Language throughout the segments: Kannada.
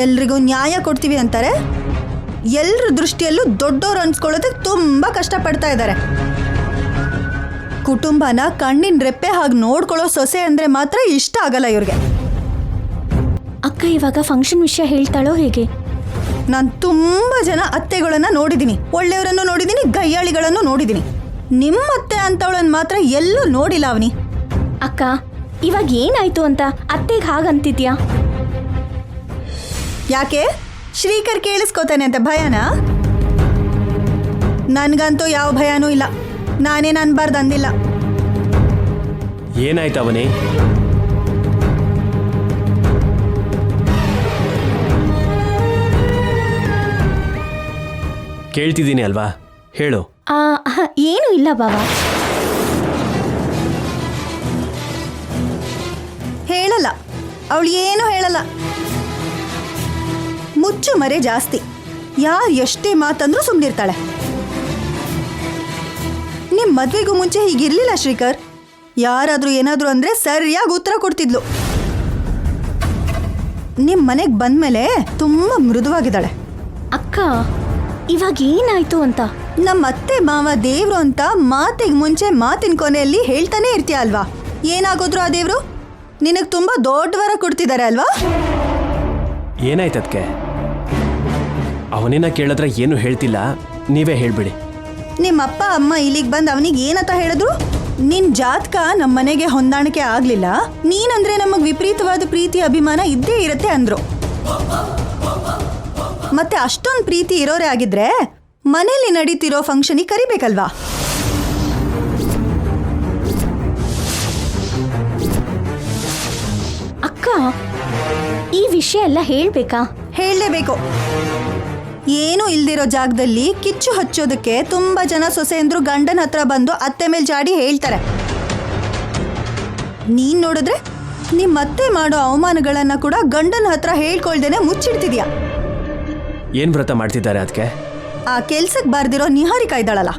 ಎಲ್ರಿಗೂ ನ್ಯಾಯ ಕೊಡ್ತೀವಿ ಅಂತಾರೆ, ಎಲ್ರ ದೃಷ್ಟಿಯಲ್ಲೂ ದೊಡ್ಡೋರು ಅನ್ಸ್ಕೊಳ್ಳೋದಕ್ಕೆ ತುಂಬ ಕಷ್ಟಪಡ್ತಾ ಇದ್ದಾರೆ. ಕುಟುಂಬನ ಕಣ್ಣಿನ ರೆಪ್ಪೆ ಹಾಗೆ ನೋಡ್ಕೊಳ್ಳೋ ಸೊಸೆ ಅಂದರೆ ಮಾತ್ರ ಇಷ್ಟ ಆಗಲ್ಲ ಇವ್ರಿಗೆ. ಅಕ್ಕ ಇವಾಗ ಫಂಕ್ಷನ್ ವಿಷಯ ಹೇಳ್ತಾಳೋ ಹೇಗೆ? ನಾನು ತುಂಬ ಜನ ಅತ್ತೆಗಳನ್ನು ನೋಡಿದ್ದೀನಿ, ಒಳ್ಳೆಯವರನ್ನು ನೋಡಿದ್ದೀನಿ, ಗಯ್ಯಾಳಿಗಳನ್ನು ನೋಡಿದ್ದೀನಿ. ನಿಮ್ಮ ಅತ್ತೆ ಅಂತವಳನ್ನು ಮಾತ್ರ ಎಲ್ಲೂ ನೋಡಿಲ್ಲ ಅವನಿ. ಅಕ್ಕ ಇವಾಗ ಏನಾಯ್ತು ಅಂತ ಅತ್ತೆಗೆ ಹಾಗಂತಿದ್ಯಾ? ಯಾಕೆ ಶ್ರೀಕರ್ ಕೇಳಿಸ್ಕೋತಾನೆ ಅಂತ ಭಯನಾ? ನನಗಂತೂ ಯಾವ ಭಯನೂ ಇಲ್ಲ, ನಾನೇನು ಅನ್ಬಾರ್ದು ಅಂದಿಲ್ಲ. ಏನಾಯ್ತು ಅವನಿ? ಕೇಳ್ತಿದ್ದೀನಿ ಅಲ್ವಾ, ಹೇಳು. ಏನು ಇಲ್ಲ ಬಾವ. ಹೇಳಲ್ಲ, ಅವಳು ಏನು ಹೇಳಲ್ಲ. ಮುಚ್ಚು ಮರೆ ಜಾಸ್ತಿ, ಯಾರು ಎಷ್ಟೇ ಮಾತಂದ್ರೂ ಸುಮ್ಮನಿರ್ತಾಳೆ. ನಿಮ್ಮ ಮದುವೆಗೂ ಮುಂಚೆ ಹೀಗಿರ್ಲಿಲ್ಲ ಶ್ರೀಕರ್. ಯಾರಾದರೂ ಏನಾದರೂ ಅಂದರೆ ಸರಿಯಾಗಿ ಉತ್ತರ ಕೊಡ್ತಿದ್ಲು. ನಿಮ್ಮ ಮನೆಗೆ ಬಂದಮೇಲೆ ತುಂಬ ಮೃದುವಾಗಿದ್ದಾಳೆ. ಅಕ್ಕ ಇವಾಗ ಏನಾಯ್ತು ಅಂತ? ನಮ್ಮ ಅತ್ತೆ ಮಾವ ದೇವ್ರು ಅಂತ ಮಾತಿಗೆ ಮುಂಚೆ ಮಾತಿನ ಕೊನೆಯಲ್ಲಿ ಹೇಳ್ತಾನೆ ಇರ್ತೀಯ ಅಲ್ವಾ? ಏನಾಗೋದ್ರು ಆ ದೇವ್ರು ನಿನಗೆ ತುಂಬ ದೊಡ್ಡ ವರ ಕೊಡ್ತಿದ್ದಾರೆ ಅಲ್ವಾ? ಏನಾಯ್ತದ್ಕೆ? ಅವನಿನ ಕೇಳಿದ್ರೆ ಏನು ಹೇಳ್ತಿಲ್ಲ, ನೀವೇ ಹೇಳ್ಬಿಡಿ. ನಿಮ್ಮ ಅಪ್ಪ ಅಮ್ಮ ಇಲ್ಲಿಗೆ ಬಂದು ಅವನಿಗೆ ಏನಂತ ಹೇಳಿದ್ರು? ನಿನ್ನ ಜಾತಕ ನಮ್ಮ ಮನೆಗೆ ಹೊಂದಾಣಿಕೆ ಆಗಲಿಲ್ಲ, ನೀನಂದ್ರೆ ನಮಗೆ ವಿಪರೀತವಾದ ಪ್ರೀತಿ ಅಭಿಮಾನ ಇದ್ದೇ ಇರುತ್ತೆ ಅಂದ್ರು. ಮತ್ತೆ ಅಷ್ಟೊಂದು ಪ್ರೀತಿ ಇರೋರೇ ಆಗಿದ್ರೆ ಮನೇಲಿ ನಡೀತಿರೋ ಫಂಕ್ಷನಿಗೆ ಕರಿಬೇಕಲ್ವಾ? ಅಕ್ಕ ಈ ವಿಷಯ ಎಲ್ಲ ಹೇಳ್ಬೇಕಾ? ಹೇಳಲೇಬೇಕು. ಏನೂ ಇಲ್ದಿರೋ ಜಾಗದಲ್ಲಿ ಕಿಚ್ಚು ಹಚ್ಚೋದಕ್ಕೆ ತುಂಬ ಜನ ಸೊಸೆಯಂದ್ರು ಗಂಡನ ಹತ್ರ ಬಂದು ಅತ್ತೆ ಮೇಲೆ ಜಾಡಿ ಹೇಳ್ತಾರೆ. ನೀನ್ ನೋಡಿದ್ರೆ ನಿಮ್ಮ ಅತ್ತೆ ಮಾಡೋ ಅವಮಾನಗಳನ್ನ ಕೂಡ ಗಂಡನ ಹತ್ರ ಹೇಳ್ಕೊಳ್ದೇನೆ ಮುಚ್ಚಿಡ್ತಿದ್ಯಾ. ಏನು ವ್ರತ ಮಾಡ್ತಿದ್ದಾರೆ ಅದಕ್ಕೆ? ಆ ಕೆಲ್ಸಕ್ಕೆ ಬಾರ್ದಿರೋ ನಿಹಾರಿಕಾ ಇದ್ದಾಳಲ್ಲ,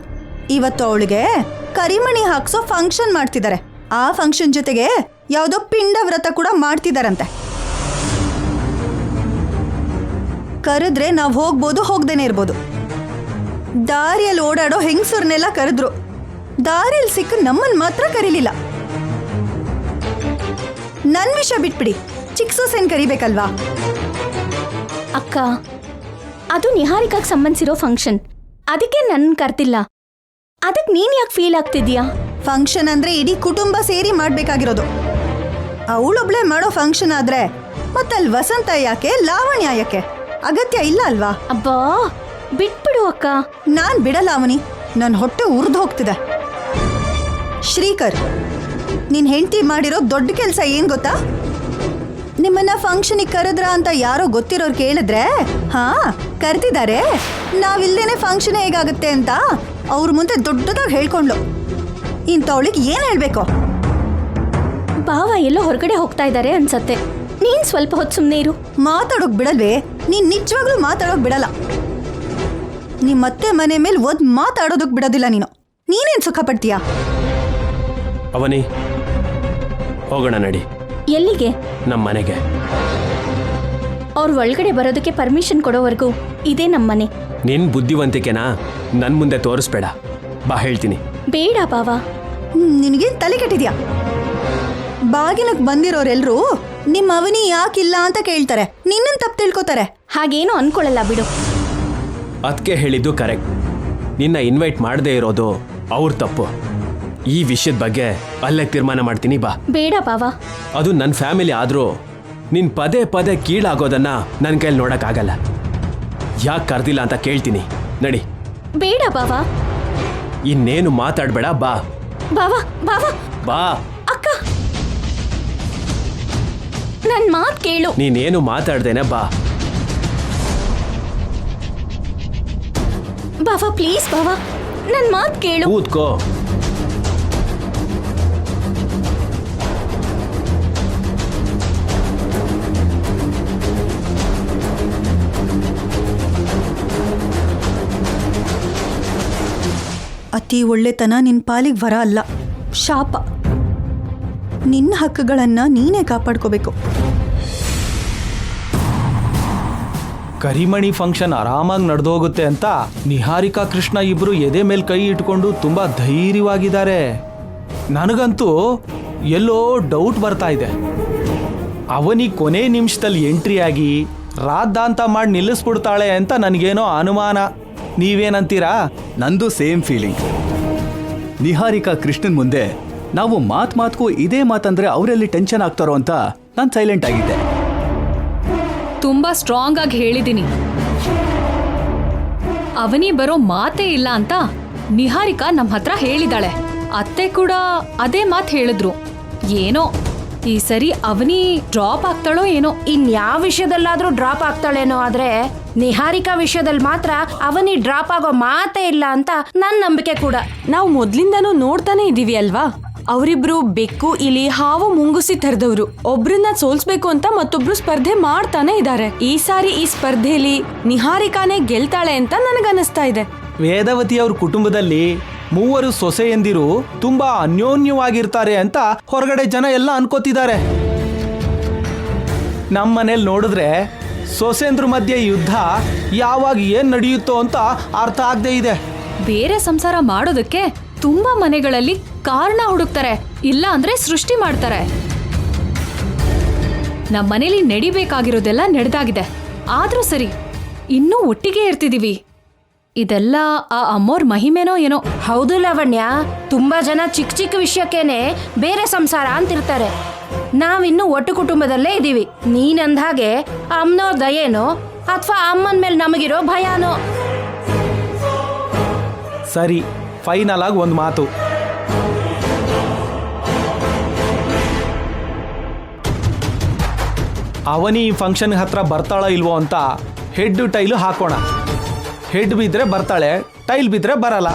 ಇವತ್ತು ಅವಳಿಗೆ ಕರಿಮಣಿ ಹಾಕ್ಸೋ ಫಂಕ್ಷನ್ ಮಾಡ್ತಿದ್ದಾರೆ. ಆ ಫಂಕ್ಷನ್ ಜೊತೆಗೆ ಯಾವುದೋ ಪಿಂಡ ವ್ರತ ಕೂಡ ಮಾಡ್ತಿದಾರಂತೆ. ಕರೆದ್ರೆ ನಾವು ಹೋಗ್ಬೋದು, ಹೋಗ್ದೇನೆ ಇರ್ಬೋದು. ದಾರಿಯಲ್ಲಿ ಓಡಾಡೋ ಹೆಂಗಸರ್ನೆಲ್ಲ ಕರೆದ್ರು, ದಾರಿಯಲ್ಲಿ ಸಿಕ್ಕ ನಮ್ಮನ್ನು ಮಾತ್ರ ಕರೀಲಿಲ್ಲ. ನನ್ನ ವಿಷಯ ಬಿಟ್ಬಿಡಿ, ಚಿಕ್ಕ ಸೊಸೆನ್ ಕರಿಬೇಕಲ್ವಾ? ಅಕ್ಕ ಅದು ನಿಹಾರಿಕಾಗೆ ಸಂಬಂಧಿಸಿರೋ ಫಂಕ್ಷನ್, ಅದಕ್ಕೆ ನನ್ನ ಕರ್ತಿಲ್ಲ. ಅದಕ್ಕೆ ನೀನು ಯಾಕೆ ಫೀಲ್ ಆಗ್ತಿದ್ಯಾ? ಫಂಕ್ಷನ್ ಅಂದ್ರೆ ಇಡೀ ಕುಟುಂಬ ಸೇರಿ ಮಾಡ್ಬೇಕಾಗಿರೋದು. ಅವಳೊಬ್ಳೆ ಮಾಡೋ ಫಂಕ್ಷನ್ ಆದ್ರೆ ಮತ್ತಲ್ಲಿ ವಸಂತ ಯಾಕೆ, ಲಾವಣ್ಯ ಯಾಕೆ? ಅಗತ್ಯ ಇಲ್ಲ ಅಲ್ವಾ? ಅಬ್ಬಾ ಬಿಟ್ಬಿಡು ಅಕ್ಕ. ನಾನ್ ಬಿಡಲ್ಲ ಅವನಿ, ನನ್ನ ಹೊಟ್ಟೆ ಉರಿದು ಹೋಗ್ತಿದೆ. ಶ್ರೀಕರ್, ನಿನ್ ಹೆಂಡತಿ ಮಾಡಿರೋ ದೊಡ್ಡ ಕೆಲಸ ಏನ್ ಗೊತ್ತಾ? ನಿಮ್ಮನ್ನ ಫಂಕ್ಷನಿಗೆ ಕರೆದ್ರ ಅಂತ ಯಾರೋ ಗೊತ್ತಿರೋರು ಕೇಳಿದ್ರೆ, ಹಾ ಕರೆದಿದ್ದಾರೆ, ನಾವಿಲ್ದೇನೆ ಫಂಕ್ಷನ್ ಹೇಗಾಗುತ್ತೆ ಅಂತ ಅವ್ರ ಮುಂದೆ ದೊಡ್ಡದಾಗಿ ಹೇಳ್ಕೊಂಡ್ಲು. ಇಂಥವಳಿಗೆ ಏನ್ ಹೇಳ್ಬೇಕು? ಬಾವ ಎಲ್ಲೋ ಹೊರಗಡೆ ಹೋಗ್ತಾ ಇದ್ದಾರೆ ಅನ್ಸತ್ತೆ, ನೀನ್ ಸ್ವಲ್ಪ ಹೊತ್ತು ಸುಮ್ಮನೆ ಇರು. ಮಾತಾಡೋಕ್ ಬಿಡಲ್ವೇ? ನೀನ್ ನಿಜವಾಗ್ಲೂ ಮಾತಾಡೋಕ್ ಬಿಡಲ್ಲ. ನಿಮ್ಮತ್ತೆ ಮನೆ ಮೇಲೆ ಒದ್ ಮಾತಾಡೋದಕ್ ಬಿಡೋದಿಲ್ಲ ನೀನು. ನೀನೇನ್ ಸುಖ ಪಡ್ತೀಯಾ? ಅವನಿ ಹೋಗೋಣ ನಡಿ. ಎಲ್ಲಿಗೆ? ನಮ್ಮ ಮನೆಗೆ. ಅವ್ರು ಒಳಗಡೆ ಬರೋದಕ್ಕೆ ಪರ್ಮಿಷನ್ ಕೊಡೋವರೆಗೂ ಇದೇ ನಮ್ಮನೆ. ನಿನ್ ಬುದ್ಧಿವಂತಿಕೆನಾ ನನ್ನ ಮುಂದೆ ತೋರಿಸ್ಬೇಡ, ಬಾ ಹೇಳ್ತೀನಿ. ಬೇಡ ಬಾವ. ನಿನಗೇನ್ ತಲೆ ಕೆಟ್ಟಿದ್ಯಾ? ಬಾಗಿಲಕ್ ಬಂದಿರೋರೆಲ್ರೂ ನಿಮ್ಮ ಅವನಿ ಯಾಕಿಲ್ಲ ಅಂತ ಕೇಳ್ತಾರೆ, ನಿನ್ನನ್ ತಪ್ಪು ತಿಳ್ಕೊತಾರೆ. ಹಾಗೇನು ಅನ್ಕೊಳ್ಳಲ್ಲ ಬಿಡು. ಅದಕ್ಕೆ ಹೇಳಿದ್ದು ಕರೆಕ್ಟ್. ನಿನ್ನ ಇನ್ವೈಟ್ ಮಾಡದೇ ಇರೋದು ಅವ್ರ ತಪ್ಪು. ಈ ವಿಷಯದ ಬಗ್ಗೆ ಅಲ್ಲೇ ತೀರ್ಮಾನ ಮಾಡ್ತೀನಿ, ಬಾ. ಬೇಡ ಬಾವ. ಅದು ನನ್ನ ಫ್ಯಾಮಿಲಿ ಆದರೂ ನಿನ್ ಪದೇ ಪದೇ ಕೀಳಾಗೋದನ್ನ ನನ್ನ ಕೈಲಿ ನೋಡಕ್ಕಾಗಲ್ಲ. ಯಾಕೆ ಕರ್ದಿಲ್ಲ ಅಂತ ಕೇಳ್ತೀನಿ, ನಡಿ. ಬೇಡ ಬಾವ. ಇನ್ನೇನು ಮಾತಾಡ್ಬೇಡ, ಬಾ. ಬಾವ ಬಾವ. ಬಾ. ಅಕ್ಕ ನನ್ ಮಾತ್ ಕೇಳು. ನೀನೇನು ಮಾತಾಡ್ದೇನೆ ಬಾ. ಬಾವ ಪ್ಲೀಸ್ ಬಾವ, ನನ್ ಮಾತ್ ಕೇಳು. ಕೂತ್ಕೋ. ಅತಿ ಒಳ್ಳೆತನ ನಿನ್ನ ಪಾಲಿಗೆ ವರ ಅಲ್ಲ, ಶಾಪ. ನಿನ್ನ ಹಕ್ಕುಗಳನ್ನು ನೀನೇ ಕಾಪಾಡ್ಕೋಬೇಕು. ಕರಿಮಣಿ ಫಂಕ್ಷನ್ ಆರಾಮಾಗಿ ನಡೆದೋಗುತ್ತೆ ಅಂತ ನಿಹಾರಿಕಾ ಕೃಷ್ಣ ಇಬ್ರು ಎದೆ ಮೇಲೆ ಕೈ ಇಟ್ಕೊಂಡು ತುಂಬಾ ಧೈರ್ಯವಾಗಿದ್ದಾರೆ. ನನಗಂತೂ ಎಲ್ಲೋ ಡೌಟ್ ಬರ್ತಾ ಇದೆ. ಅವನಿ ಕೊನೆ ನಿಮಿಷದಲ್ಲಿ ಎಂಟ್ರಿ ಆಗಿ ರಾದ್ದಾಂತ ಮಾಡಿ ನಿಲ್ಲಿಸ್ಬಿಡ್ತಾಳೆ ಅಂತ ನನಗೇನೋ ಅನುಮಾನ. ನೀವೇನಂತೀರಾ? ನಂದು ಸೇಮ್ ಫೀಲಿಂಗ್. ನಿಹಾರಿಕಾ ಕೃಷ್ಣನ್ ಮುಂದೆ ನಾವು ಮಾತ್ಗೂ ಇದೇ ಮಾತಂದ್ರೆ ಅವರಲ್ಲಿ ಟೆನ್ಷನ್ ಆಗ್ತಾರೋ ಅಂತ ನಾನು ಸೈಲೆಂಟ್ ಆಗಿದ್ದೆ. ತುಂಬಾ ಸ್ಟ್ರಾಂಗ್ ಆಗಿ ಹೇಳಿದ್ದೀನಿ. ಅವನಿ ಬರೋ ಮಾತೇ ಇಲ್ಲ ಅಂತ ನಿಹಾರಿಕಾ ನಮ್ಮ ಹತ್ರ ಹೇಳಿದಾಳೆ. ಅತ್ತೆ ಕೂಡ ಅದೇ ಮಾತು ಹೇಳಿದ್ರು. ಏನೋ ಈ ಸರಿ ಅವನಿ ಡ್ರಾಪ್ ಆಗ್ತಾಳೋ ಏನೋ. ಇನ್ಯಾವ ವಿಷಯದಲ್ಲಾದ್ರೂ ಡ್ರಾಪ್ ಆಗ್ತಾಳೇನೋ, ಆದ್ರೆ ನಿಹಾರಿಕಾ ವಿಷಯದಲ್ಲಿ ಮಾತ್ರ ಅವನಿ ಡ್ರಾಪ್ ಆಗೋ ಮಾತೇ ಇಲ್ಲ ಅಂತ ನನ್ನ ನಂಬಿಕೆ ಕೂಡ. ನಾವು ಮೊದ್ಲಿಂದಾನು ನೋಡ್ತಾನೆ ಇದೀವಿ ಅಲ್ವಾ, ಅವರಿಬ್ರು ಬೆಕ್ಕು ಇಲಿ ಹಾವು ಮುಂಗುಸಿ ತರದವ್ರು. ಒಬ್ರನ್ನ ಸೋಲ್ಸ್ಬೇಕು ಅಂತ ಮತ್ತೊಬ್ರು ಸ್ಪರ್ಧೆ ಮಾಡ್ತಾನೆ ಇದ್ದಾರೆ. ಈ ಸಾರಿ ಈ ಸ್ಪರ್ಧೆಲಿ ನಿಹಾರಿಕಾನೇ ಗೆಲ್ತಾಳೆ ಅಂತ ನನಗನ್ನಿಸ್ತಾ ಇದೆ. ವೇದವತಿ ಅವ್ರ ಕುಟುಂಬದಲ್ಲಿ ಮೂವರು ಸೊಸೆಯಂದಿರು ತುಂಬಾ ಅನ್ಯೋನ್ಯವಾಗಿರ್ತಾರೆ ಅಂತ ಹೊರಗಡೆ ಜನ ಎಲ್ಲ ಅನ್ಕೋತಿದ್ದಾರೆ. ನಮ್ಮ ಮನೇಲಿ ನೋಡಿದ್ರೆ ಸೊಸೆಂದ್ರ ಮಧ್ಯೆ ಯುದ್ಧ ಯಾವಾಗ ಏನ್ ನಡೆಯುತ್ತೋ ಅಂತ ಅರ್ಥ ಆಗದೆ ಇದೆ. ಬೇರೆ ಸಂಸಾರ ಮಾಡೋದಕ್ಕೆ ತುಂಬಾ ಮನೆಗಳಲ್ಲಿ ಕಾರಣ ಹುಡುಕ್ತಾರೆ, ಇಲ್ಲ ಅಂದ್ರೆ ಸೃಷ್ಟಿ ಮಾಡ್ತಾರೆ. ನಮ್ಮ ಮನೇಲಿ ನಡಿಬೇಕಾಗಿರೋದೆಲ್ಲ ನಡೆದಾಗಿದೆ. ಆದ್ರೂ ಸರಿ, ಇನ್ನೂ ಒಟ್ಟಿಗೆ ಇರ್ತಿದೀವಿ. ಇದೆಲ್ಲ ಆ ಅಮ್ಮೋರ್ ಮಹಿಮೆನೋ ಏನೋ. ಹೌದು ಲಾವಣ್ಯ, ತುಂಬಾ ಜನ ಚಿಕ್ಕ ಚಿಕ್ಕ ವಿಷಯಕ್ಕೇನೆ ಬೇರೆ ಸಂಸಾರ ಅಂತಿರ್ತಾರೆ. ನಾವಿನ್ನು ಒಟ್ಟು ಕುಟುಂಬದಲ್ಲೇ ಇದೀವಿ. ನೀನಂದ ಹಾಗೆ ಅಮ್ಮನವ್ರ ದಯೇನೋ ಅಥವಾ ಅಮ್ಮನ ಮೇಲೆ ನಮಗಿರೋ ಭಯನೋ. ಸರಿ, ಫೈನಲ್ ಆಗಿ ಒಂದು ಮಾತು. ಅವನಿ ಈ ಫಂಕ್ಷನ್ ಹತ್ರ ಬರ್ತಾಳೋ ಇಲ್ವೋ ಅಂತ ಹೆಡ್ ಟೈಲು ಹಾಕೋಣ. ಹೆಡ್ ಬಿದ್ರೆ ಬರ್ತಾಳೆ, ಟೈಲ್ ಬಿದ್ರೆ ಬರಲ್ಲ.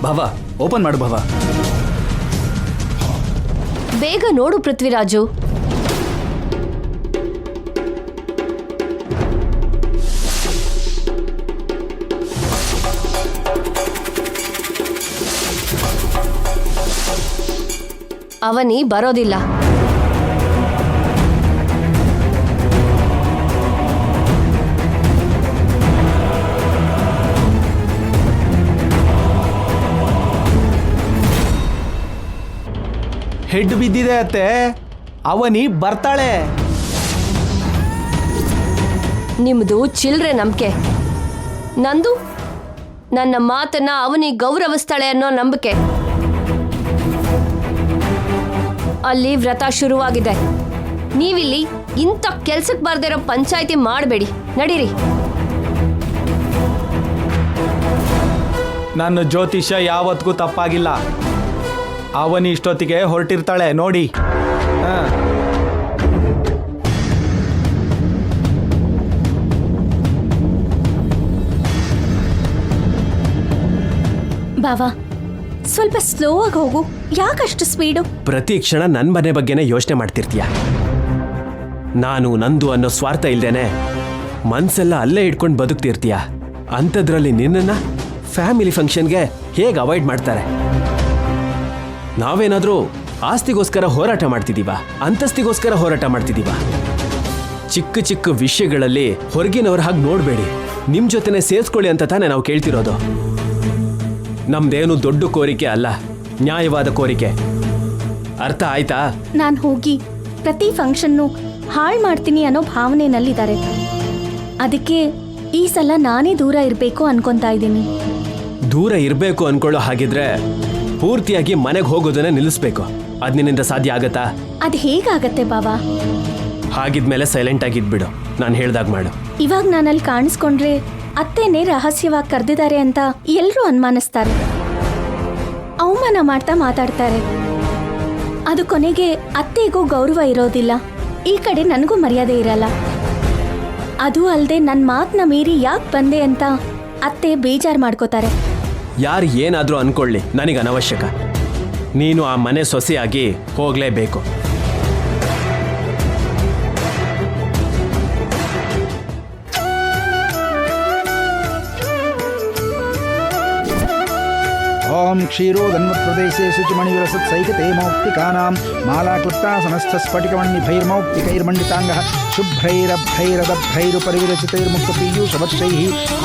ಭವ, ಓಪನ್ ಮಾಡು ಭವ. ಬೇಗ ನೋಡು ಪೃಥ್ವಿರಾಜು. ಅವನಿ ಬರೋದಿಲ್ಲ. ಹೆಡ್ ಬಿದ್ದಿದೆ ಅತ್ತೆ, ಅವನಿ ಬರ್ತಾಳೆ. ನಿಮ್ದು ಚಿಲ್ರೆ ನಂಬಿಕೆ. ನಂದು ನನ್ನ ಮಾತನ್ನ ಅವನಿ ಗೌರವಿಸ್ತಾಳೆ ಅನ್ನೋ ನಂಬಿಕೆ. ಅಲ್ಲಿ ವ್ರತ ಶುರುವಾಗಿದೆ. ನೀವಿಲ್ಲಿ ಇಂಥ ಕೆಲ್ಸಕ್ಕೆ ಬರ್ದಿರೋ ಪಂಚಾಯಿತಿ ಮಾಡಬೇಡಿ. ನಡೀರಿ. ನನ್ನ ಜ್ಯೋತಿಷ್ಯ ಯಾವತ್ತಿಗೂ ತಪ್ಪಾಗಿಲ್ಲ. ಅವನಿ ಇಷ್ಟೊತ್ತಿಗೆ ಹೊರಟಿರ್ತಾಳೆ ನೋಡಿ. ಬಾವಾ, ಸ್ವಲ್ಪ ಸ್ಲೋ ಆಗಿ ಹೋಗು. ಯಾಕಷ್ಟು ಸ್ಪೀಡು? ಪ್ರತಿ ಕ್ಷಣ ನನ್ನ ಮನೆ ಬಗ್ಗೆನೇ ಯೋಚನೆ ಮಾಡ್ತಿರ್ತೀಯ. ನಾನು ನಂದು ಅನ್ನೋ ಸ್ವಾರ್ಥ ಇಲ್ದೇನೆ ಮನ್ಸೆಲ್ಲ ಅಲ್ಲೇ ಇಟ್ಕೊಂಡು ಬದುಕ್ತಿರ್ತೀಯ. ಅಂಥದ್ರಲ್ಲಿ ನಿನ್ನನ್ನು ಫ್ಯಾಮಿಲಿ ಫಂಕ್ಷನ್ಗೆ ಹೇಗೆ ಅವಾಯ್ಡ್ ಮಾಡ್ತಾರೆ? ನಾವೇನಾದರೂ ಆಸ್ತಿಗೋಸ್ಕರ ಹೋರಾಟ ಮಾಡ್ತಿದ್ದೀವ? ಅಂತಸ್ತಿಗೋಸ್ಕರ ಹೋರಾಟ ಮಾಡ್ತಿದ್ದೀವ? ಚಿಕ್ಕ ಚಿಕ್ಕ ವಿಷಯಗಳಲ್ಲಿ ಹೊರಗಿನವ್ರ ಹಾಗೆ ನೋಡಬೇಡಿ, ನಿಮ್ಮ ಜೊತೆನೆ ಸೇರಿಸ್ಕೊಳ್ಳಿ ಅಂತ ತಾನೇ ನಾವು ಕೇಳ್ತಿರೋದು. ನಮ್ದೇನು ದೊಡ್ಡ ಕೋರಿಕೆ ಅಲ್ಲ, ನ್ಯಾಯವಾದ ಕೋರಿಕೆ. ಅರ್ಥ ಆಯ್ತಾ? ನಾನು ಹೋಗಿ ಪ್ರತಿ ಫಂಕ್ಷನ್ನು ಹಾಳು ಮಾಡ್ತೀನಿ ಅನ್ನೋ ಭಾವನೆನಲ್ಲಿದ್ದಾರೆ. ಅದಕ್ಕೆ ಈ ಸಲ ನಾನೇ ದೂರ ಇರಬೇಕು ಅನ್ಕೊಂತಾ ಇದ್ದೀನಿ. ದೂರ ಇರಬೇಕು ಅನ್ಕೊಳ್ಳೋ ಹಾಗಿದ್ರೆ ಪೂರ್ತಿಯಾಗಿ ಮನೆಗೆ ಹೋಗೋದನ್ನ ನಿಲ್ಲಿಸ್ಬೇಕು. ಅದು ನಿನ್ನಿಂದ ಸಾಧ್ಯ ಆಗತ್ತಾ? ಅದು ಹೇಗಾಗತ್ತೆ ಬಾವಾ? ಹಾಗಿದ್ಮೇಲೆ ಸೈಲೆಂಟ್ ಆಗಿದ್ಬಿಡು. ನಾನು ಹೇಳ್ದಾಗ ಮಾಡು. ಇವಾಗ ನಾನಲ್ಲಿ ಕಾಣಿಸ್ಕೊಂಡ್ರೆ ಅತ್ತೇನೆ ರಹಸ್ಯವಾಗಿ ಕರೆದಿದ್ದಾರೆ ಅಂತ ಎಲ್ಲರೂ ಅನುಮಾನಿಸ್ತಾರೆ. ಅವಮಾನ ಮಾಡ್ತಾ ಮಾತಾಡ್ತಾರೆ. ಅದು ಕೊನೆಗೆ ಅತ್ತೆಗೂ ಗೌರವ ಇರೋದಿಲ್ಲ, ಈ ಕಡೆ ನನಗೂ ಮರ್ಯಾದೆ ಇರಲ್ಲ. ಅದು ಅಲ್ಲದೆ ನನ್ನ ಮಾತನ್ನ ಮೀರಿ ಯಾಕೆ ಬಂದೆ ಅಂತ ಅತ್ತೆ ಬೇಜಾರು ಮಾಡ್ಕೋತಾರೆ. ಯಾರು ಏನಾದರೂ ಅನ್ಕೊಳ್ಳಿ, ನನಗೆ ಅನವಶ್ಯಕ. ನೀನು ಆ ಮನೆ ಸೊಸೆಯಾಗಿ ಹೋಗಲೇಬೇಕು. ओम क्षीरोदन्मत्प्रदेशे शुचिमणिविरसत्सैकतेमौक्तिकानां मालाक्लुप्तासनस्थस्फटिकमण्डिभैर्मौक्तिकैर्मण्डिताङ्गः शुभ्रैरभ्रैरदभ्रैरुपरिविरचितैर्मुक्तपीयूषवत्सैः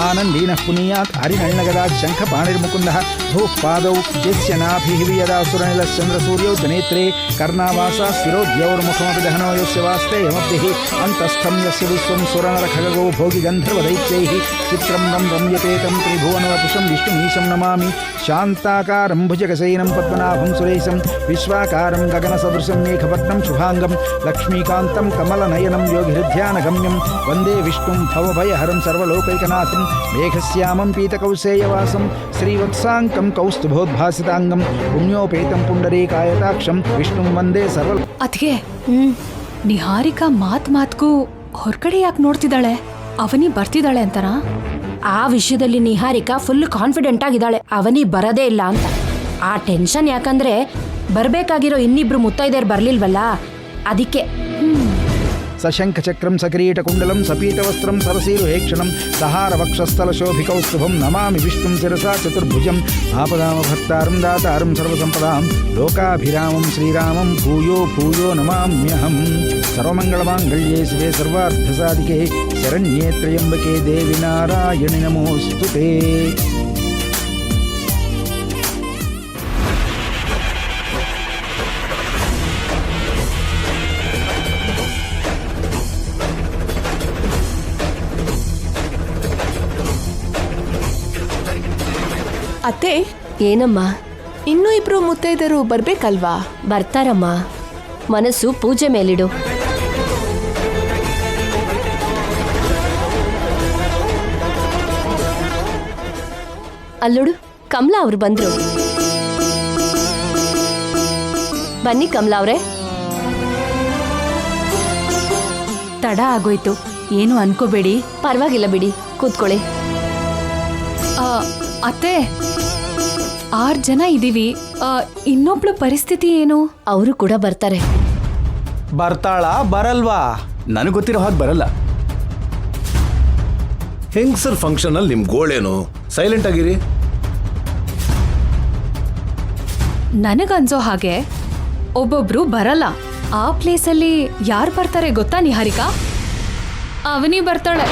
आनन्दीनः पुनीयात् हरिणल्लगदात् शङ्खपाणिर्मुकुन्दः भूः पादौ यस्य नाभिः वियदासुरनिलश्चन्द्रसूर्यौ च नेत्रे कर्णावासा शिरोद्यौर्मुखमपि दहनो यस्य वास्ते यमब्धिः अन्तस्थं यस्य विश्वं सुरनरखगो भोगिगन्धर्वदैत्यैः चित्रं रं रम्यते तं त्रिभुवनवपुषं विष्णुमीशं नमामि शान्ताकारं भुजगशयनं पद्मनाभं सुरेशं विश्वाकारं गगनसदृशं मेघपट्टं शुभाङ्गं लक्ष्मीकान्तं कमलनयनं योगिहृध्यानगम्यं वन्दे विष्णुं भवभयहरं सर्वलोकैकनाथं मेघश्यामं पीतकौसेयवासं श्रीवत्साङ्कं कौस्तुभोद्भासिताङ्गं पुण्योपेतं पुण्डरीकायताक्षं विष्णुं वन्दे सर्व ಅದ್ಗೆ ನಿಹಾರಿಕಾ ಮಾತ್ಗೂ ಹೊರಗಡೆ ಯಾಕೆ ನೋಡ್ತಿದ್ದಾಳೆ? ಅವನಿ ಬರ್ತಿದ್ದಾಳೆ ಅಂತನಾ? ಆ ವಿಷಯದಲ್ಲಿ ನಿಹಾರಿಕಾ ಫುಲ್ ಕಾನ್ಫಿಡೆಂಟ್ ಆಗಿದ್ದಾಳೆ, ಅವನಿ ಬರದೇ ಇಲ್ಲ ಅಂತ. ಆ ಟೆನ್ಷನ್ ಯಾಕಂದ್ರೆ ಬರ್ಬೇಕಾಗಿರೋ ಇನ್ನಿಬ್ರು ಮುತ್ತೈದೆಯರು ಬರ್ಲಿಲ್ವಲ್ಲ, ಅದಕ್ಕೆ. सशङ्खचक्रं सकिरीटकुण्डलं सपीतवस्त्रं सरसीरुहेक्षणं सहारवक्षस्थलशोभिकौस्तुभं नमामि विष्णुं शिरसा चतुर्भुजम् आपदामभर्तारं दातारं सर्वसम्पदां लोकाभिरामं श्रीरामं भूयो भूयो नमाम्यहं. सर्वमङ्गलमाङ्गल्ये शिवे सर्वार्थसाधिके शरण्ये त्र्यम्बके देवि नारायणि नमोऽस्तु ते. ಅತ್ತೆ, ಏನಮ್ಮ? ಇನ್ನೂ ಇಬ್ರು ಮುತ್ತೈದರು ಬರ್ಬೇಕಲ್ವಾ? ಬರ್ತಾರಮ್ಮ, ಮನಸ್ಸು ಪೂಜೆ ಮೇಲಿಡು. ಅಲ್ಲೋಡು, ಕಮಲಾ ಅವ್ರು ಬಂದ್ರು. ಬನ್ನಿ ಕಮಲಾ ಅವ್ರೆ. ತಡ ಆಗೋಯ್ತು, ಏನು ಅನ್ಕೋಬೇಡಿ. ಪರವಾಗಿಲ್ಲ ಬಿಡಿ, ಕೂತ್ಕೊಳ್ಳಿ. ಅತ್ತೆ, 6 ಜನ ಇದೀವಿ. ಇನ್ನೊಬ್ಳು ಪರಿಸ್ಥಿತಿ ಏನು? ಅವರು ಕೂಡ ಬರ್ತಾರೆ. ಬರ್ತಾಳಾ ಬರಲ್ವಾ? ನನಗೆ ಗೊತ್ತಿರೋ ಹಾಗೆ ಬರಲ್ಲ. ಹೆಂಗ್ಸರ್ ಫಂಕ್ಷನ್ ಅಲ್ಲಿ ನಿಮ್ ಗೋಳೇನು? ಸೈಲೆಂಟ್ ಆಗಿರಿ. ನನಗನ್ಸೋ ಹಾಗೆ ಒಬ್ಬೊಬ್ರು ಬರಲ್ಲ. ಆ ಪ್ಲೇಸಲ್ಲಿ ಯಾರು ಬರ್ತಾರೆ ಗೊತ್ತಾ ನಿಹಾರಿಕಾ? ಅವನಿ ಬರ್ತಾಳೆ.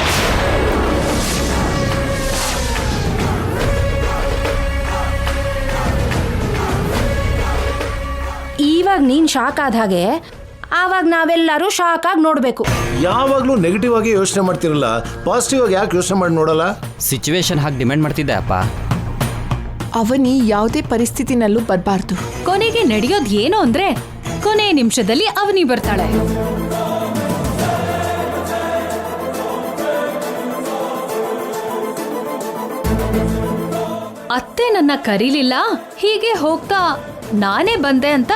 ಇವಾಗ ನೀನ್ ಶಾಕ್ ಆದ ಹಾಗೆ ಆವಾಗ ನಾವೆಲ್ಲರೂ ಶಾಕ್ ಆಗಿ ನೋಡ್ಬೇಕು. ಯಾವಾಗ್ಲೂ ನೆಗೆಟಿವ್ ಆಗಿ ಯೋಚನೆ ಮಾಡ್ತಿರಲ್ಲ, ಪಾಸಿಟಿವ್ ಆಗಿ ಯಾಕೆ ಯೋಚನೆ ಮಾಡಿ ನೋಡಲ್ಲ? ಸಿಚುವೇಶನ್ ಹಾಗೆ ಡಿಮ್ಯಾಂಡ್ ಮಾಡ್ತಿದ್ದೆ ಅಪ್ಪ. ಅವನಿ ಯಾವುದೇ ಪರಿಸ್ಥಿತಿನಲ್ಲೂ ಬರಬಾರ್ದು. ಕೊನೆಗೆ ನಡೆಯೋದು ಏನು ಅಂದ್ರೆ ಕೊನೆ ನಿಮಿಷದಲ್ಲಿ ಅವನಿ ಬರ್ತಾಳೆ. ಅತ್ತೆ ನನ್ನ ಕರೀಲಿಲ್ಲ, ಹೀಗೆ ಹೋಗ್ತಾ ನಾನೇ ಬಂದೆ ಅಂತ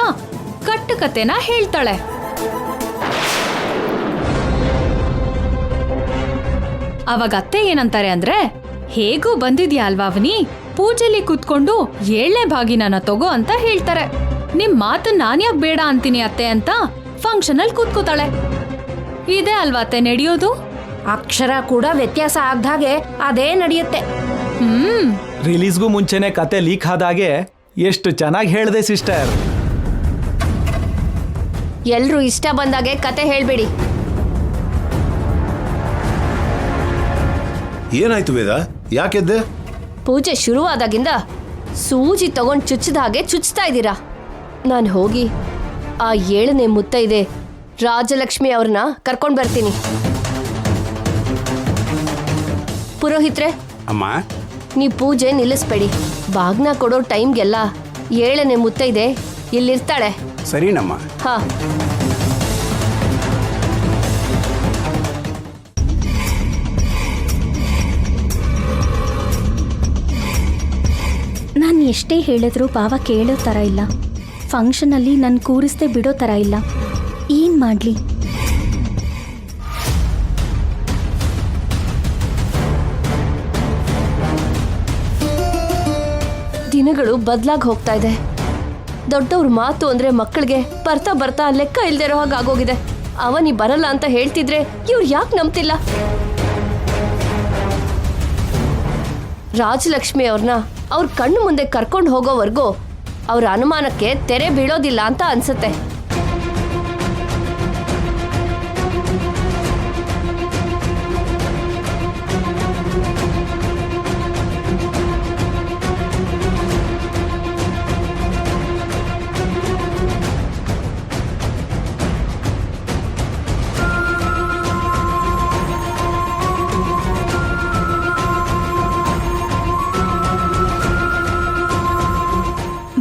ಕಟ್ಟುಕತೆನ ಹೇಳ್ತಾಳೆ. ಅವಾಗ ಅತ್ತೆ ಏನಂತಾರೆ ಅಂದ್ರೆ, ಹೇಗೂ ಬಂದಿದ್ಯಾ ಅಲ್ವಾ ಅವನಿ, ಪೂಜೆಲಿ ಕೂತ್ಕೊಂಡು 7ನೇ ಭಾಗಿನ ತಗೋ ಅಂತ ಹೇಳ್ತಾರೆ. ನಿಮ್ ಮಾತು ನಾನ್ಯಾಕ್ ಬೇಡ ಅಂತೀನಿ ಅತ್ತೆ ಅಂತ ಫಂಕ್ಷನ್ ಅಲ್ಲಿ ಕೂತ್ಕೋತಾಳೆ. ಇದೇ ಅಲ್ವಾ ಅತ್ತೆ ನಡೆಯೋದು? ಅಕ್ಷರ ಕೂಡ ವ್ಯತ್ಯಾಸ ಆಗ್ದಾಗೆ ಅದೇ ನಡೆಯುತ್ತೆ. ರಿಲೀಸ್ಗೂ ಮುಂಚೆನೆ ಕತೆ ಲೀಕ್ ಆದಾಗೆ ಎಷ್ಟು ಚೆನ್ನಾಗಿ ಹೇಳ್ದೆ ಸಿಸ್ಟರ್. ಎಲ್ರೂ ಇಷ್ಟ ಬಂದಾಗೆ ಕತೆ ಹೇಳ್ಬೇಡಿ. ಏನಾಯ್ತು ವೇದ, ಯಾಕೆದ್ದೆ? ಪೂಜೆ ಶುರುವಾದಾಗಿಂದ ಸೂಜಿ ತಗೊಂಡು ಚುಚ್ಚಿದ ಹಾಗೆ ಚುಚ್ತಾ ಇದ್ದೀರಾ. ನಾನು ಹೋಗಿ ಆ 7ನೇ ಮುತ್ತೈದೆ ರಾಜಲಕ್ಷ್ಮಿ ಅವ್ರನ್ನ ಕರ್ಕೊಂಡು ಬರ್ತೀನಿ. ಪುರೋಹಿತ್ರೆ, ಅಮ್ಮ, ನೀವು ಪೂಜೆ ನಿಲ್ಲಿಸ್ಬೇಡಿ. ಬಾಗ್ನ ಕೊಡೋ ಟೈಮ್ಗೆಲ್ಲ 7ನೇ ಮುತ್ತೈದೆ ಇಲ್ಲಿರ್ತಾಳೆ. ಸರಿನಮ್ಮ. ಹಾ, ನಾನು ಎಷ್ಟೇ ಹೇಳಿದ್ರೂ ಭಾವ ಕೇಳೋ ಥರ ಇಲ್ಲ. ಫಂಕ್ಷನಲ್ಲಿ ನನ್ನ ಕೂರಿಸ್ದೆ ಬಿಡೋ ಥರ ಇಲ್ಲ. ಏನು ಮಾಡಲಿ? ದಿನಗಳು ಬದಲಾಗಿ ಹೋಗ್ತಾ ಇದೆ. ದೊಡ್ಡವ್ರ ಮಾತು ಅಂದ್ರೆ ಮಕ್ಕಳಿಗೆ ಬರ್ತಾ ಬರ್ತಾ ಲೆಕ್ಕ ಇಲ್ದೇ ಇರೋ ಹಾಗೆ ಆಗೋಗಿದೆ. ಅವನಿ ಬರಲ್ಲ ಅಂತ ಹೇಳ್ತಿದ್ರೆ ಇವ್ರು ಯಾಕೆ ನಂಬ್ತಿಲ್ಲ? ರಾಜಲಕ್ಷ್ಮಿ ಅವ್ರನ್ನ ಅವ್ರ ಕಣ್ಣು ಮುಂದೆ ಕರ್ಕೊಂಡು ಹೋಗೋವರೆಗೂ ಅವ್ರ ಅನುಮಾನಕ್ಕೆ ತೆರೆ ಬೀಳೋದಿಲ್ಲ ಅಂತ ಅನ್ಸುತ್ತೆ.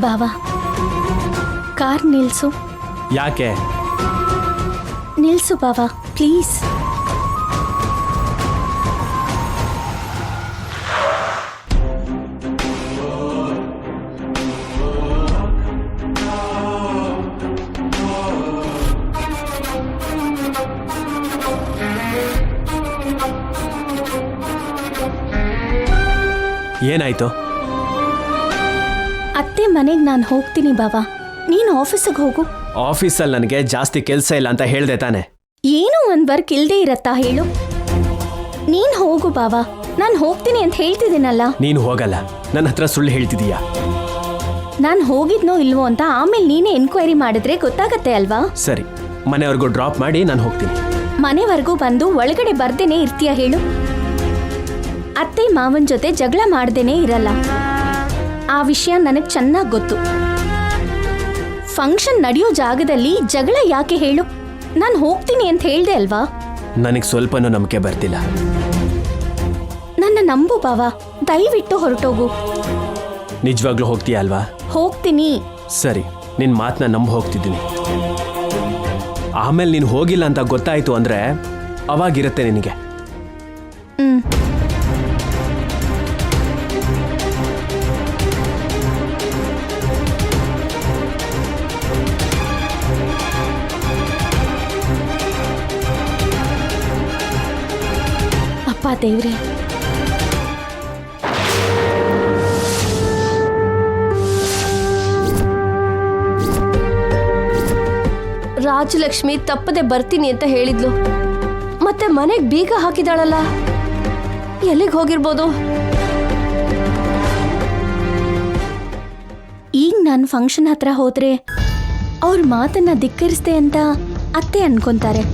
ಬಾವಾ, ಕಾರ್ ನಿಲ್ಸು. ಯಾಕೆ? ನಿಲ್ಸು ಬಾವಾ, ಪ್ಲೀಸ್. ಏನಾಯ್ತು? ಅತ್ತೆ ಮನೆಗೆ ನಾನು ಹೋಗ್ತೀನಿ ಬಾವಾ, ನೀನು ಆಫೀಸಿಗೆ ಹೋಗು. ಆಫೀಸಲ್ಲಿ ನನಗೆ ಜಾಸ್ತಿ ಕೆಲಸ ಇಲ್ಲ ಅಂತ ಹೇಳ್ದೆ ತಾನೆ? ಏನೋ ಒಂದು ವರ್ಕ್ ಇಲ್ಲದೆ ಇರತ್ತಾ ಹೇಳು? ನೀನು ಹೋಗು ಬಾವಾ, ನಾನು ಹೋಗ್ತೀನಿ ಅಂತ ಹೇಳ್ತಿದ್ದೀನಲ್ಲ. ನೀನು ಹೋಗಲ್ಲ, ನನ್ನ ಹತ್ರ ಸುಳ್ಳು ಹೇಳ್ತಿದೀಯಾ? ನಾನು ಹೋಗಿದ್ನೋ ಇಲ್ವೋ ಅಂತ ಆಮೇಲೆ ನೀನೇ ಎನ್ಕ್ವೈರಿ ಮಾಡಿದ್ರೆ ಗೊತ್ತಾಗತ್ತೆ ಅಲ್ವಾ? ಸರಿ, ಮನೆವರೆಗೂ ಡ್ರಾಪ್ ಮಾಡಿ ನಾನು ಹೋಗ್ತೀನಿ. ಮನೆವರೆಗೂ ಬಂದು ಒಳಗಡೆ ಬರ್ದೇನೆ ಇರ್ತೀಯ ಹೇಳು? ಅತ್ತೆ ಮಾವನ ಜೊತೆ ಜಗಳ ಮಾಡ್ದೇನೆ ಇರಲ್ಲ. ಆ ವಿಷಯ ನನಗೆ ಚೆನ್ನಾಗಿ ಗೊತ್ತು. ಫಂಕ್ಷನ್ ನಡೆಯೋ ಜಾಗದಲ್ಲಿ ಜಗಳ ಯಾಕೆ ಹೇಳು? ನಾನು ಹೋಗ್ತೀನಿ ಅಂತ ಹೇಳ್ದೆ ಅಲ್ವಾ? ನನಗೆ ಸ್ವಲ್ಪನೂ ನಂಬಿಕೆ ಬರ್ತಿಲ್ಲ. ನನ್ನ ನಂಬು ಬಾವಾ, ದಯವಿಟ್ಟು ಹೊರಟೋಗು. ನಿಜವಾಗ್ಲೂ ಹೋಗ್ತೀಯಾ ಅಲ್ವಾ? ಹೋಗ್ತೀನಿ. ಸರಿ, ನಿನ್ನ ಮಾತನ್ನ ನಂಬ ಹೋಗ್ತಿದ್ದೀನಿ. ಆಮೇಲೆ ನೀನು ಹೋಗಿಲ್ಲ ಅಂತ ಗೊತ್ತಾಯ್ತು ಅಂದ್ರೆ ಅವಾಗಿರುತ್ತೆ ನಿನಗೆ. ಅಪ್ಪ ದೇವ್ರೆ, ರಾಜಲಕ್ಷ್ಮಿ ತಪ್ಪದೆ ಬರ್ತೀನಿ ಅಂತ ಹೇಳಿದ್ಲು. ಮತ್ತೆ ಮನೆಗೆ ಬೀಗ ಹಾಕಿದಾಳಲ್ಲ, ಎಲ್ಲಿಗೆ ಹೋಗಿರ್ಬೋದು? ಈಗ ನಾನು ಫಂಕ್ಷನ್ ಹತ್ರ ಹೋದ್ರೆ ಅವ್ರ ಮಾತನ್ನ ಧಿಕ್ಕರಿಸ್ದೆ ಅಂತ ಅತ್ತೆ ಅನ್ಕೊಂತಾರೆ.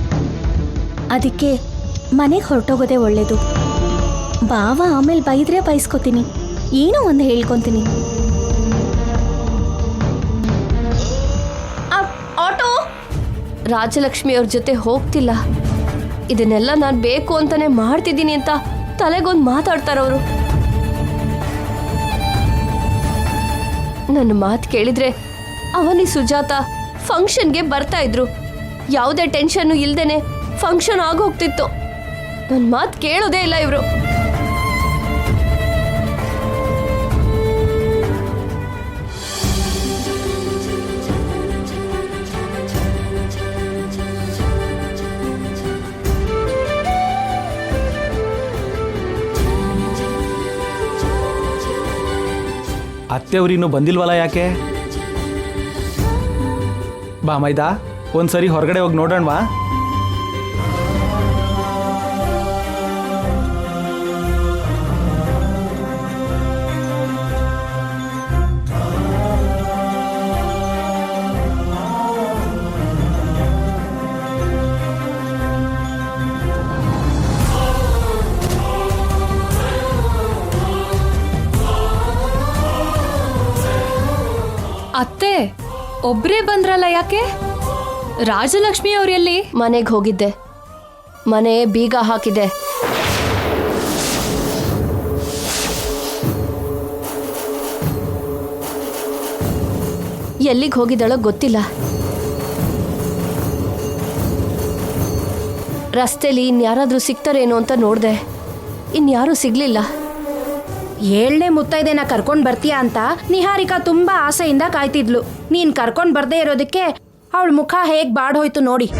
ಅದಕ್ಕೆ ಮನೆಗೆ ಹೊರಟೋಗೋದೇ ಒಳ್ಳೇದು. ಬಾವ ಆಮೇಲೆ ಬೈದ್ರೆ ಬೈಸ್ಕೊತೀನಿ, ಏನೋ ಒಂದು ಹೇಳ್ಕೊತೀನಿ. ಆಟೋ! ರಾಜಲಕ್ಷ್ಮಿ ಅವ್ರ ಜೊತೆ ಹೋಗ್ತಿಲ್ಲ. ಇದನ್ನೆಲ್ಲ ನಾನು ಬೇಕು ಅಂತಾನೆ ಮಾಡ್ತಿದ್ದೀನಿ ಅಂತ ತಲೆಗೊಂದು ಮಾತಾಡ್ತಾರವರು. ನನ್ನ ಮಾತು ಕೇಳಿದ್ರೆ ಅವನಿ ಸುಜಾತ ಫಂಕ್ಷನ್ಗೆ ಬರ್ತಾ ಇದ್ರು. ಯಾವುದೇ ಟೆನ್ಷನ್ನು ಇಲ್ದೇನೆ ಫಂಕ್ಷನ್ ಆಗೋಗ್ತಿತ್ತು. ನನ್ನ ಮಾತು ಕೇಳೋದೇ ಇಲ್ಲ ಇವರು. ಅತ್ತೆಯವ್ರಿನ್ನೂ ಬಂದಿಲ್ವಲ್ಲ, ಯಾಕೆ? ಬಾ ಮೈದಾ, ಒಂದ್ಸರಿ ಹೊರಗಡೆ ಹೋಗಿ ನೋಡೋಣವಾ? ಅತ್ತೆ ಒಬ್ರೇ ಬಂದ್ರಲ್ಲ, ಯಾಕೆ? ರಾಜಲಕ್ಷ್ಮಿ ಅವ್ರು ಎಲ್ಲಿ? ಮನೆಗೆ ಹೋಗಿದ್ದೆ. ಮನೆ ಬೀಗ ಹಾಕಿದೆ. ಎಲ್ಲಿಗೆ ಹೋಗಿದ್ದಾಳೋ ಗೊತ್ತಿಲ್ಲ. ರಸ್ತೆಲಿ ಇನ್ಯಾರಾದ್ರೂ ಸಿಗ್ತಾರೇನೋ ಅಂತ ನೋಡಿದೆ. ಇನ್ಯಾರೂ ಸಿಗ್ಲಿಲ್ಲ. ಏಳನೇ ಮುತ್ತೈದೆನ ಕರ್ಕೊಂಡ್ ಬರ್ತೀಯಾ ಅಂತ ನಿಹಾರಿಕಾ ತುಂಬಾ ಆಸೆಯಿಂದ ಕಾಯ್ತಿದ್ಲು. ನೀನ್ ಕರ್ಕೊಂಡ್ ಬರ್ದೇ ಇರೋದಕ್ಕೆ ಅವಳ ಮುಖ ಹೇಗ್ ಬಾಡ್ ಹೋಯ್ತು ನೋಡಿ.